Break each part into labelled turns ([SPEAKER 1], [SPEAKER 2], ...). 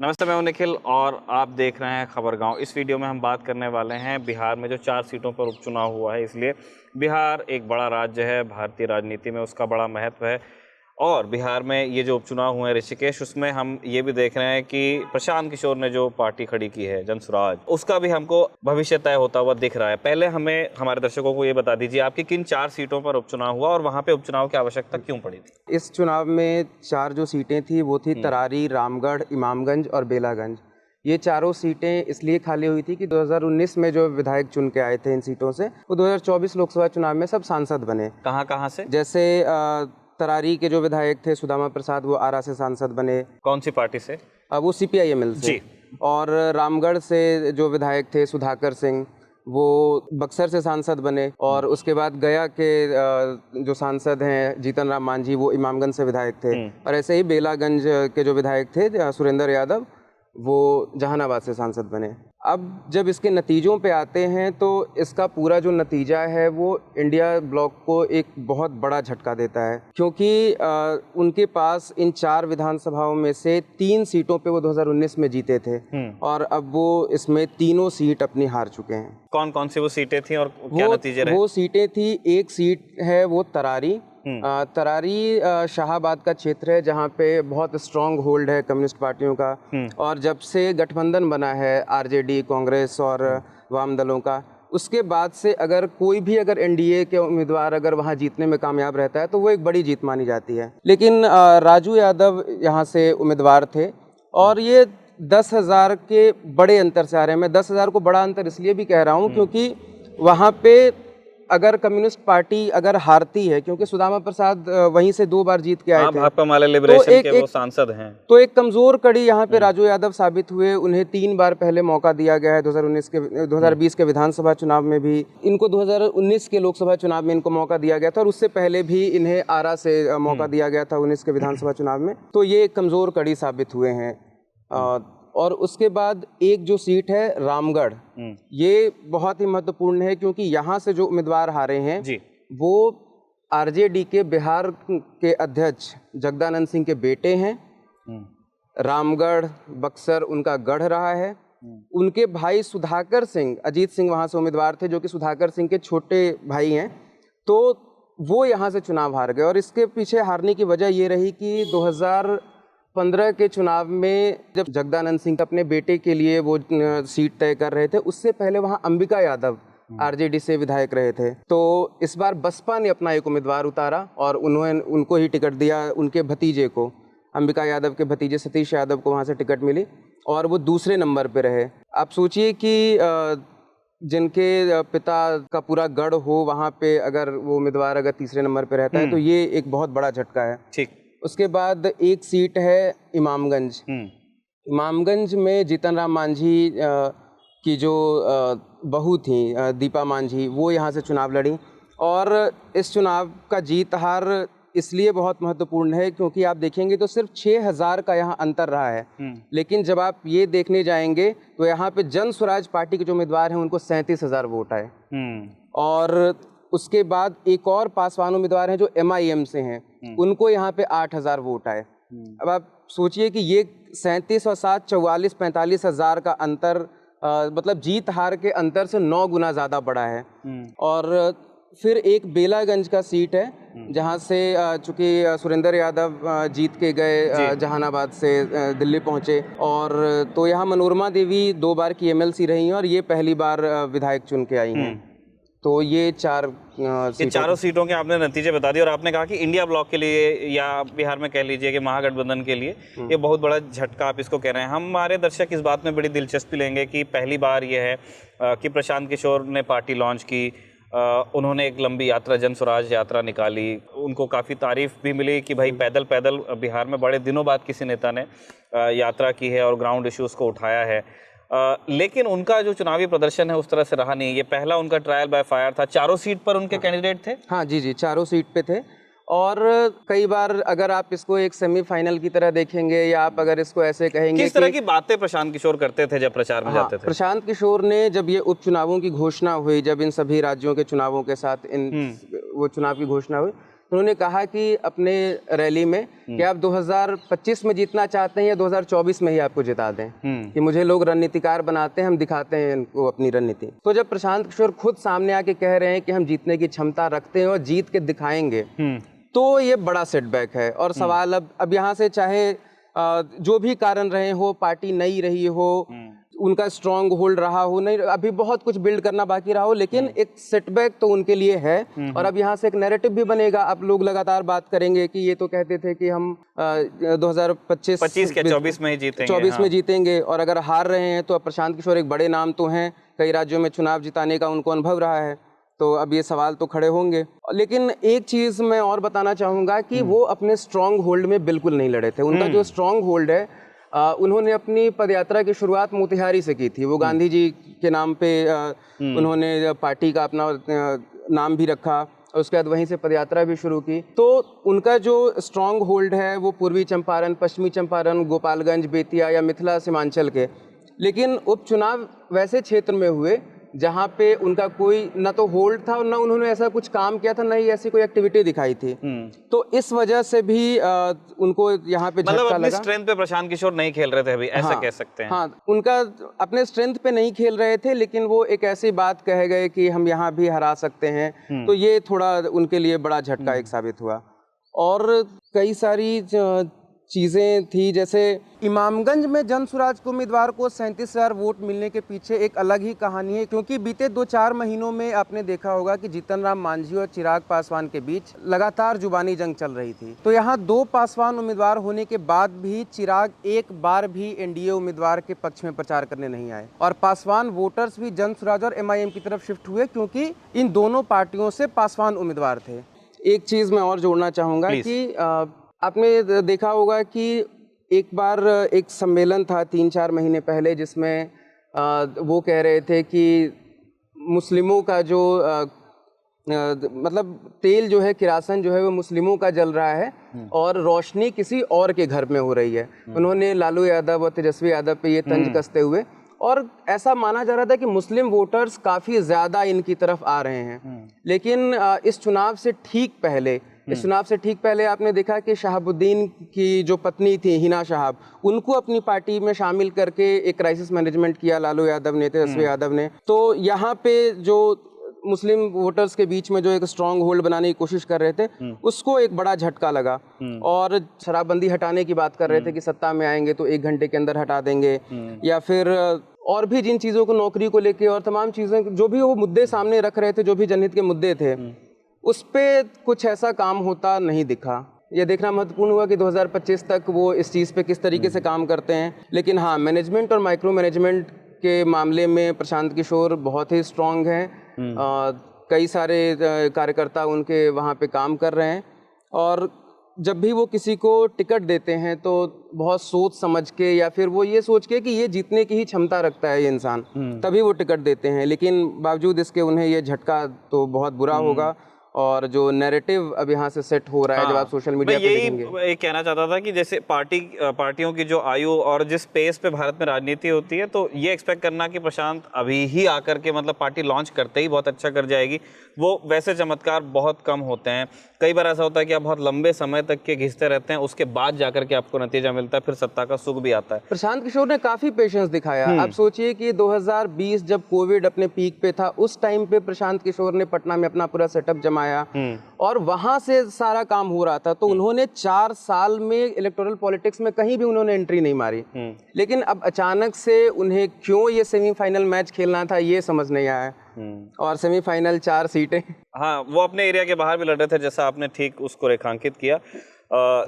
[SPEAKER 1] नमस्ते, मैं हूं निखिल और आप देख रहे हैं खबर गांव। इस वीडियो में हम बात करने वाले हैं बिहार में जो 4 सीटों पर उपचुनाव हुआ है, इसलिए बिहार एक बड़ा राज्य है, भारतीय राजनीति में उसका बड़ा महत्व है। और बिहार में ये जो उपचुनाव हुए हैं ऋषिकेश, उसमें हम ये भी देख रहे हैं कि प्रशांत किशोर ने जो पार्टी खड़ी की है जनसुराज, उसका भी हमको भविष्य तय होता हुआ दिख रहा है। पहले हमें हमारे दर्शकों को ये बता दीजिए आपकी किन 4 सीटों पर उपचुनाव हुआ और वहाँ पे उपचुनाव की आवश्यकता क्यों पड़ी थी?
[SPEAKER 2] इस चुनाव में 4 जो सीटें थी वो थी तरारी, रामगढ़, इमामगंज और बेलागंज। ये चारों सीटें इसलिए खाली हुई थी कि 2019 में जो विधायक चुन के आए थे इन सीटों से, वो 2024 लोकसभा चुनाव में सब सांसद बने।
[SPEAKER 1] कहाँ से?
[SPEAKER 2] जैसे तरारी के जो विधायक थे सुदामा प्रसाद, वो आरा से सांसद बने।
[SPEAKER 1] कौन सी पार्टी से?
[SPEAKER 2] वो CPIML से। और रामगढ़ से जो विधायक थे सुधाकर सिंह, वो बक्सर से सांसद बने। और उसके बाद गया के जो सांसद हैं जीतन राम मांझी, वो इमामगंज से विधायक थे। और ऐसे ही बेलागंज के जो विधायक थे सुरेंद्र यादव, वो जहानाबाद से सांसद बने। अब जब इसके नतीजों पे आते हैं तो इसका पूरा जो नतीजा है वो इंडिया ब्लॉक को एक बहुत बड़ा झटका देता है, क्योंकि उनके पास इन 4 विधानसभाओं में से 3 सीटों पे वो 2019 में जीते थे और अब वो इसमें तीनों सीट अपनी हार चुके हैं।
[SPEAKER 1] कौन कौन सी वो सीटें थी और क्या नतीजे रहे?
[SPEAKER 2] वो सीटें थी, एक सीट है वो तरारी। तरारी शाहाबाद का क्षेत्र है जहाँ पे बहुत स्ट्रांग होल्ड है कम्युनिस्ट पार्टियों का। और जब से गठबंधन बना है RJD, कांग्रेस और वाम दलों का, उसके बाद से अगर कोई भी NDA के उम्मीदवार अगर वहाँ जीतने में कामयाब रहता है तो वो एक बड़ी जीत मानी जाती है। लेकिन राजू यादव यहाँ से उम्मीदवार थे और ये 10,000 के बड़े अंतर से आ रहे हैं। मैं 10,000 को बड़ा अंतर इसलिए भी कह रहा हूँ क्योंकि वहाँ पे अगर कम्युनिस्ट पार्टी अगर हारती है, क्योंकि सुदामा प्रसाद वहीं से 2 बार जीत के आए थे,
[SPEAKER 1] भाकपा माले लिबरेशन के वो सांसद हैं,
[SPEAKER 2] तो एक कमजोर कड़ी यहाँ पे राजू यादव साबित हुए। उन्हें 3 बार पहले मौका दिया गया है। 2020 के विधानसभा चुनाव में भी इनको, 2019 के लोकसभा चुनाव में इनको मौका दिया गया था और उससे पहले भी इन्हें आरा से मौका दिया गया था 19 के विधानसभा चुनाव में। तो ये एक कमजोर कड़ी साबित हुए हैं। और उसके बाद एक जो सीट है रामगढ़, ये बहुत ही महत्वपूर्ण है क्योंकि यहाँ से जो उम्मीदवार हारे हैं वो RJD के बिहार के अध्यक्ष जगदानंद सिंह के बेटे हैं। रामगढ़, बक्सर उनका गढ़ रहा है। उनके भाई सुधाकर सिंह, अजीत सिंह वहाँ से उम्मीदवार थे जो कि सुधाकर सिंह के छोटे भाई हैं, तो वो यहाँ से चुनाव हार गए। और इसके पीछे हारने की वजह ये रही कि 2015 के चुनाव में जब जगदानंद सिंह अपने बेटे के लिए वो सीट तय कर रहे थे, उससे पहले वहाँ अंबिका यादव RJD से विधायक रहे थे। तो इस बार बसपा ने अपना एक उम्मीदवार उतारा और उनको ही टिकट दिया। उनके भतीजे को, अंबिका यादव के भतीजे सतीश यादव को वहाँ से टिकट मिली और वो दूसरे नंबर पे रहे। आप सोचिए कि जिनके पिता का पूरा गढ़ हो, वहाँ पे अगर वो उम्मीदवार अगर तीसरे नंबर पे रहता है तो ये एक बहुत बड़ा झटका है।
[SPEAKER 1] ठीक। उसके
[SPEAKER 2] उसके बाद एक सीट है इमामगंज। इमामगंज में जीतन राम मांझी की जो बहू थी दीपा मांझी, वो यहाँ से चुनाव लड़ी। और इस चुनाव का जीत हार इसलिए बहुत महत्वपूर्ण है क्योंकि आप देखेंगे तो सिर्फ 6,000 का यहाँ अंतर रहा है। लेकिन जब आप ये देखने जाएंगे तो यहाँ पे जन स्वराज पार्टी के जो उम्मीदवार हैं उनको 37,000 वोट आए। और उसके बाद एक और पासवान उम्मीदवार हैं जो MIM से हैं, उनको यहाँ पे 8,000 वोट आए। अब आप सोचिए कि ये 37 और 7 44-45,000 का अंतर, मतलब जीत हार के अंतर से 9 गुना ज़्यादा बड़ा है। और फिर एक बेलागंज का सीट है जहाँ से चूँकि सुरेंद्र यादव जीत के गए जहानाबाद से दिल्ली पहुँचे, और तो यहाँ मनोरमा देवी 2 बार की MLC रही हैं और ये पहली बार विधायक चुन के आई हैं। तो ये 4
[SPEAKER 1] ये चारों सीटों के आपने नतीजे बता दिए और आपने कहा कि इंडिया ब्लॉक के लिए या बिहार में कह लीजिए कि महागठबंधन के लिए ये बहुत बड़ा झटका आप इसको कह रहे हैं। हमारे दर्शक इस बात में बड़ी दिलचस्पी लेंगे कि पहली बार ये है कि प्रशांत किशोर ने पार्टी लॉन्च की। उन्होंने एक लंबी यात्रा, जन स्वराज यात्रा निकाली। उनको काफ़ी तारीफ भी मिली कि भाई पैदल पैदल बिहार में बड़े दिनों बाद किसी नेता ने यात्रा की है और ग्राउंड इश्यूज़ को उठाया है। लेकिन उनका जो चुनावी प्रदर्शन है उस तरह से रहा नहीं। ये पहला उनका ट्रायल बाय फायर था। चारों सीट पर उनके कैंडिडेट थे?
[SPEAKER 2] हाँ जी, चारों सीट पे थे। और कई बार अगर आप इसको एक सेमीफाइनल की तरह देखेंगे या आप अगर इसको ऐसे कहेंगे,
[SPEAKER 1] किस तरह की बातें प्रशांत किशोर करते थे जब प्रचार में जाते थे?
[SPEAKER 2] प्रशांत किशोर ने जब ये उपचुनावों की घोषणा हुई, जब इन सभी राज्यों के चुनावों के साथ वो चुनाव की घोषणा हुई, उन्होंने कहा कि अपने रैली में कि आप 2025 में जीतना चाहते हैं या 2024 में ही आपको जिता दें, कि मुझे लोग रणनीतिकार बनाते हैं, हम दिखाते हैं इनको अपनी रणनीति। तो जब प्रशांत किशोर खुद सामने आके कह रहे हैं कि हम जीतने की क्षमता रखते हैं और जीत के दिखाएंगे, तो ये बड़ा सेटबैक है। और सवाल अब यहाँ से चाहे जो भी कारण रहे हो, पार्टी नई रही हो, उनका स्ट्रांग होल्ड रहा हो, नहीं अभी बहुत कुछ बिल्ड करना बाकी रहा हो, लेकिन एक सेटबैक तो उनके लिए है। और अब यहाँ से एक नैरेटिव भी बनेगा। अब लोग लगातार बात करेंगे कि ये तो कहते थे कि हम 2025
[SPEAKER 1] के 24 में ही जीतेंगे,
[SPEAKER 2] 24 में जीतेंगे, और अगर हार रहे हैं तो अब प्रशांत किशोर एक बड़े नाम तो हैं, कई राज्यों में चुनाव जिताने का उनको अनुभव रहा है, तो अब ये सवाल तो खड़े होंगे। लेकिन एक चीज़ मैं और बताना चाहूँगा कि वो अपने स्ट्रांग होल्ड में बिल्कुल नहीं लड़े थे। उनका जो स्ट्रांग होल्ड है, उन्होंने अपनी पदयात्रा की शुरुआत मोतिहारी से की थी। वो गांधी जी के नाम पे उन्होंने पार्टी का अपना नाम भी रखा, और उसके बाद वहीं से पदयात्रा भी शुरू की। तो उनका जो स्ट्रांग होल्ड है वो पूर्वी चंपारण, पश्चिमी चंपारण, गोपालगंज, बेतिया या मिथिला सीमांचल के। लेकिन उपचुनाव वैसे क्षेत्र में हुए जहाँ पे उनका कोई ना तो होल्ड था और ना उन्होंने ऐसा कुछ काम किया था, ना ही ऐसी कोई एक्टिविटी दिखाई थी। तो इस वजह से भी उनको यहाँ पे
[SPEAKER 1] मतलब
[SPEAKER 2] झटका
[SPEAKER 1] अपनी
[SPEAKER 2] लगा।
[SPEAKER 1] स्ट्रेंथ पे प्रशांत किशोर नहीं खेल रहे थे अभी, ऐसा कह सकते हैं।
[SPEAKER 2] हाँ, उनका अपने स्ट्रेंथ पे नहीं खेल रहे थे, लेकिन वो एक ऐसी बात कह गए कि हम यहाँ भी हरा सकते हैं। तो ये थोड़ा उनके लिए बड़ा झटका एक साबित हुआ। और कई सारी चीज़ें थी, जैसे इमामगंज में जन स्वराज के उम्मीदवार को 37,000 वोट मिलने के पीछे एक अलग ही कहानी है, क्योंकि बीते 2-4 महीनों में आपने देखा होगा कि जीतन राम मांझी और चिराग पासवान के बीच लगातार जुबानी जंग चल रही थी। तो यहाँ 2 पासवान उम्मीदवार होने के बाद भी चिराग एक बार भी एनडीए उम्मीदवार के पक्ष में प्रचार करने नहीं आए, और पासवान वोटर्स भी जन स्वराज और एमआईएम की तरफ शिफ्ट हुए, क्योंकि इन दोनों पार्टियों से पासवान उम्मीदवार थे। एक चीज़ मैं और जोड़ना चाहूँगा कि आपने देखा होगा कि एक बार एक सम्मेलन था 3-4 महीने पहले, जिसमें वो कह रहे थे कि मुस्लिमों का जो मतलब तेल जो है, किरासन जो है, वो मुस्लिमों का जल रहा है और रोशनी किसी और के घर में हो रही है। उन्होंने लालू यादव और तेजस्वी यादव पे ये तंज कसते हुए, और ऐसा माना जा रहा था कि मुस्लिम वोटर्स काफ़ी ज़्यादा इनकी तरफ आ रहे हैं। लेकिन इस चुनाव से ठीक पहले आपने देखा कि शहाबुद्दीन की जो पत्नी थी हिना शहाब, उनको अपनी पार्टी में शामिल करके एक क्राइसिस मैनेजमेंट किया लालू यादव ने, तेजस्वी यादव ने। तो यहाँ पे जो मुस्लिम वोटर्स के बीच में जो एक स्ट्रांग होल्ड बनाने की कोशिश कर रहे थे, उसको एक बड़ा झटका लगा। और शराबबंदी हटाने की बात कर रहे थे कि सत्ता में आएंगे तो 1 घंटे के अंदर हटा देंगे, या फिर और भी जिन चीज़ों को, नौकरी को लेके और तमाम चीज़ें, जो भी वो मुद्दे सामने रख रहे थे, जो भी जनहित के मुद्दे थे, उस पे कुछ ऐसा काम होता नहीं दिखा। ये देखना महत्वपूर्ण हुआ कि 2025 तक वो इस चीज़ पे किस तरीके से काम करते हैं। लेकिन हाँ, मैनेजमेंट और माइक्रो मैनेजमेंट के मामले में प्रशांत किशोर बहुत ही स्ट्रांग हैं। कई सारे कार्यकर्ता उनके वहाँ पे काम कर रहे हैं, और जब भी वो किसी को टिकट देते हैं तो बहुत सोच समझ के, या फिर वो ये सोच के कि ये जीतने की ही क्षमता रखता है ये इंसान, तभी वो टिकट देते हैं। लेकिन बावजूद इसके उन्हें ये झटका तो बहुत बुरा होगा। और जो नैरेटिव अब यहाँ से सेट हो रहा है, जब आप सोशल मीडिया पे देखेंगे।
[SPEAKER 1] यही कहना चाहता था कि जैसे पार्टियों की जो आयु और जिस पेस पे भारत में राजनीति होती है, तो ये एक्सपेक्ट करना कि प्रशांत अभी ही आकर के मतलब पार्टी लॉन्च करते ही बहुत अच्छा कर जाएगी, वो वैसे चमत्कार बहुत कम होते हैं। कई बार ऐसा होता है कि आप बहुत लंबे समय तक के घिसते रहते हैं, उसके बाद जाकर के आपको नतीजा मिलता है, फिर सत्ता का सुख भी आता है।
[SPEAKER 2] प्रशांत किशोर ने काफी पेशेंस दिखाया। आप सोचिए कि 2020 जब कोविड अपने पीक पे था, उस टाइम पे प्रशांत किशोर ने पटना में अपना पूरा सेटअप जमाया, और वहां से सारा काम हो रहा था। तो उन्होंने 4 साल में इलेक्टोरल पॉलिटिक्स में कहीं भी उन्होंने एंट्री नहीं मारी। लेकिन अब अचानक से उन्हें क्यों ये सेमीफाइनल मैच खेलना था, ये समझ नहीं आया। और सेमीफाइनल 4 सीटें,
[SPEAKER 1] हाँ, वो अपने एरिया के बाहर भी लड़ रहे थे, जैसा आपने ठीक उसको रेखांकित किया।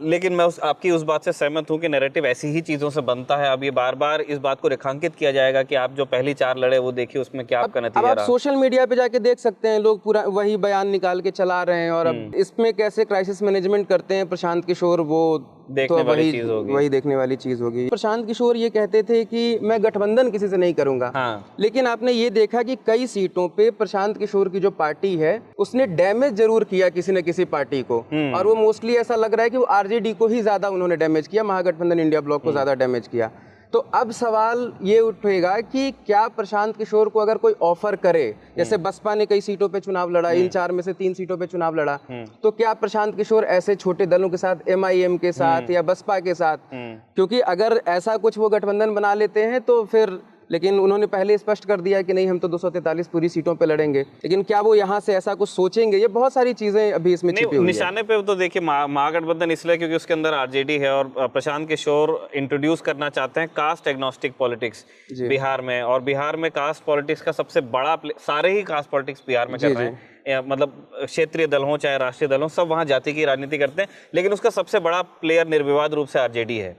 [SPEAKER 1] लेकिन मैं आपकी उस बात से सहमत हूँ कि नैरेटिव ऐसी ही चीज़ों से बनता है। अब ये बार बार इस बात को रेखांकित किया जाएगा कि आप जो पहली 4 लड़े वो देखिए उसमें क्या आपका नतीजा रहा।
[SPEAKER 2] अब आप सोशल मीडिया पे जाके देख सकते हैं, लोग पूरा वही बयान निकाल के चला रहे हैं। और अब इसमें कैसे क्राइसिस मैनेजमेंट करते हैं प्रशांत किशोर, वो
[SPEAKER 1] देखने वाली चीज होगी,
[SPEAKER 2] वही देखने वाली चीज होगी। प्रशांत किशोर ये कहते थे कि मैं गठबंधन किसी से नहीं करूंगा।
[SPEAKER 1] हाँ।
[SPEAKER 2] लेकिन आपने ये देखा कि कई सीटों पे प्रशांत किशोर की जो पार्टी है, उसने डैमेज जरूर किया किसी न किसी पार्टी को, और वो मोस्टली ऐसा लग रहा है कि वो आरजेडी को ही ज्यादा उन्होंने डैमेज किया, महागठबंधन इंडिया ब्लॉक को ज्यादा डैमेज किया। तो अब सवाल ये उठेगा कि क्या प्रशांत किशोर को अगर कोई ऑफर करे, जैसे बसपा ने कई सीटों पे चुनाव लड़ा, इन 4 में से 3 सीटों पे चुनाव लड़ा, तो क्या प्रशांत किशोर ऐसे छोटे दलों के साथ, MIM के साथ या बसपा के साथ, क्योंकि अगर ऐसा कुछ वो गठबंधन बना लेते हैं तो फिर, लेकिन उन्होंने पहले स्पष्ट कर दिया कि नहीं हम तो 243 पूरी सीटों पे लड़ेंगे, लेकिन क्या वो यहाँ से ऐसा कुछ सोचेंगे? ये बहुत सारी चीजें अभी इसमें छिपी हुई है।
[SPEAKER 1] निशाने पे तो देखिए महागठबंधन इसलिए क्योंकि उसके अंदर आरजेडी है और प्रशांत किशोर इंट्रोड्यूस करना चाहते हैं कास्ट एग्नोस्टिक पॉलिटिक्स बिहार में, और बिहार में कास्ट पॉलिटिक्स का सबसे बड़ा सारे ही कास्ट पॉलिटिक्स बिहार में कर रहे हैं, मतलब क्षेत्रीय दल हो चाहे राष्ट्रीय दल हो, सब वहाँ जाति की राजनीति करते हैं, लेकिन उसका सबसे बड़ा प्लेयर निर्विवाद रूप से आरजेडी है,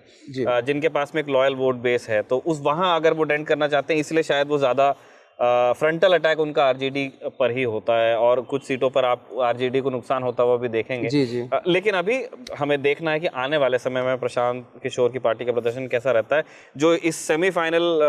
[SPEAKER 1] जिनके पास में एक लॉयल वोट बेस है। तो उस वहाँ अगर वो डेंट करना चाहते हैं, इसलिए शायद वो ज़्यादा फ्रंटल अटैक उनका आरजेडी पर ही होता है, और कुछ सीटों पर आप आरजेडी को नुकसान होता हुआ भी देखेंगे। लेकिन अभी हमें देखना है कि आने वाले समय में प्रशांत किशोर की पार्टी का प्रदर्शन कैसा रहता है। जो इस सेमीफाइनल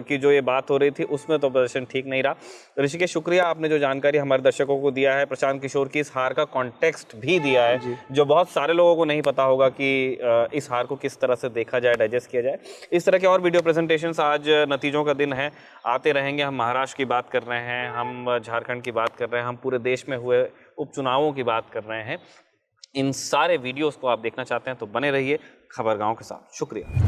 [SPEAKER 1] की जो ये बात हो रही थी उसमें तो प्रदर्शन ठीक नहीं रहा। ऋषिकेश, शुक्रिया, आपने जो जानकारी हमारे दर्शकों को दिया है, प्रशांत किशोर की इस हार का कॉन्टेक्स्ट भी दिया है, जो बहुत सारे लोगों को नहीं पता होगा कि इस हार को किस तरह से देखा जाए, डाइजेस्ट किया जाए। इस तरह के और वीडियो प्रेजेंटेशंस, आज नतीजों का दिन है, आते रहेंगे। हम महाराष्ट्र की बात कर रहे हैं, हम झारखंड की बात कर रहे हैं, हम पूरे देश में हुए उपचुनावों की बात कर रहे हैं। इन सारे वीडियोस को आप देखना चाहते हैं तो बने रहिए खबरगांव के साथ। शुक्रिया।